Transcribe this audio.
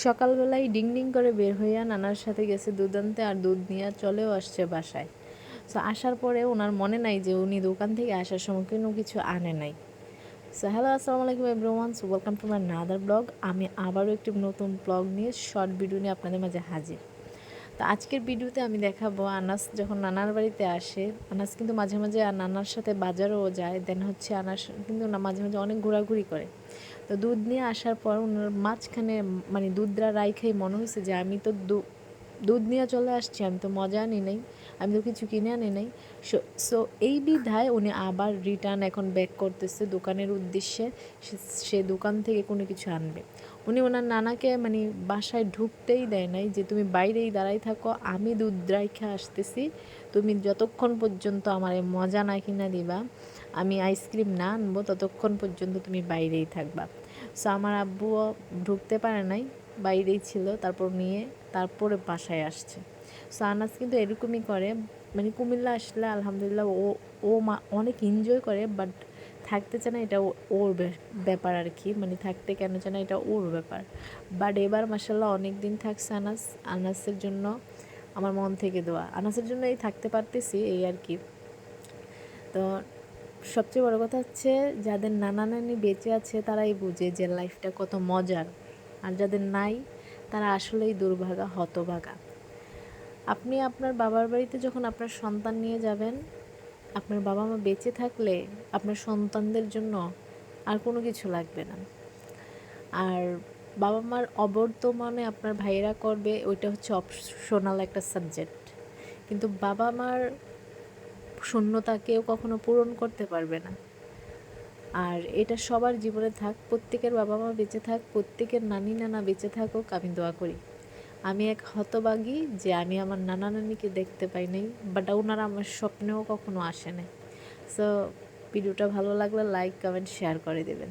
সকালবেলায় ding ding করে বের হইয়া নানার সাথে গেছে দুধ আনতে, আর দুধ নিয়ে চলেও আসছে বাসায়। সো আসার পরে ওনার মনে নাই যে উনি দোকান থেকে আসার সময় কোনো কিছু আনে নাই। সো হ্যালো, আসসালামু আলাইকুম everyone, so welcome to my another blog. আমি আবারও একটি নতুন ব্লগ নিয়ে শর্ট ভিডিও নিয়ে আপনাদের মাঝে হাজির। তো আজকের ভিডিওতে আমি দেখাবো আনাস যখন নানার বাড়িতে আসে। আনাস কিন্তু মাঝে মাঝে আর নানার সাথে বাজারও যায়, দেন হচ্ছে আনাস কিন্তু না মাঝে মাঝে অনেক ঘোরাঘুরি করে। তো দুধ নিয়ে আসার পর ওনার মাঝখানে মানে দুধটা রাইখাই মনে হয়েছে যে আমি তো দুধ নিয়ে চলে আসছি, আমি তো মজা আনি নাই, আমি তো কিছু কিনে আনি নাই। সো এই বিধায় উনি আবার রিটার্ন এখন ব্যাক করতেছে দোকানের উদ্দেশ্যে। সে দোকান থেকে কোনো কিছু আনবে। উনি ওনার নানাকে মানে বাসায় ঢুকতেই দেয় নাই, যে তুমি বাইরেই দাঁড়াই থাকো, আমি দুধ রাইখা আসতেছি, তুমি যতক্ষণ পর্যন্ত আমার মজা না কিনা দিবা, আমি আইসক্রিম না আনবো, ততক্ষণ পর্যন্ত তুমি বাইরেই থাকবা। সো আমার আব্বুও ঢুকতে পারে নাই, বাইরেই ছিল, তারপরে বাসায় আসছে। সো আনাস কিন্তু এরকমই করে, মানে কুমিল্লা আসলে আলহামদুলিল্লাহ ও অনেক এনজয় করে, বাট থাকতে চায় না, এটা ওর ব্যাপার আর কি, মানে থাকতে কেন চায় না এটা ওর ব্যাপার। বাট এবার মাসাল্লাহ অনেক দিন থাকছে আনাসের জন্য আমার মন থেকে দোয়া, আনাসের জন্য এই থাকতে পারতেছি এই আর কি। তো সবচেয়ে বড় কথা হচ্ছে যাদের নানা নানি বেঁচে আছে তারাই বুঝে যে লাইফটা কত মজার, আর যাদের নাই তারা আসলেই দুর্ভাগা, হতভাগা। আপনি আপনার বাবার বাড়িতে যখন আপনার সন্তান নিয়ে যাবেন, আপনার বাবা মা বেঁচে থাকলে আপনার সন্তানদের জন্য আর কোনো কিছু লাগবে না। আর বাবা মার অবর্তমানে আপনার ভাইয়েরা করবে, ওইটা হচ্ছে অপশনাল একটা সাবজেক্ট। কিন্তু বাবা মার শূন্যতা কেউ কখনো পূরণ করতে পারবে না। আর এটা সবার জীবনে থাক, প্রত্যেকের বাবা মা বেঁচে থাক, প্রত্যেকের নানি নানা বেঁচে থাকুক, আমি দোয়া করি। আমি এক হতভাগী যে আমি আমার নানা নানিকে দেখতে পাই নাই, বাট ওনারা আমার স্বপ্নেও কখনো আসে নাই। সো ভিডিওটা ভালো লাগলে লাইক কমেন্ট শেয়ার করে দেবেন।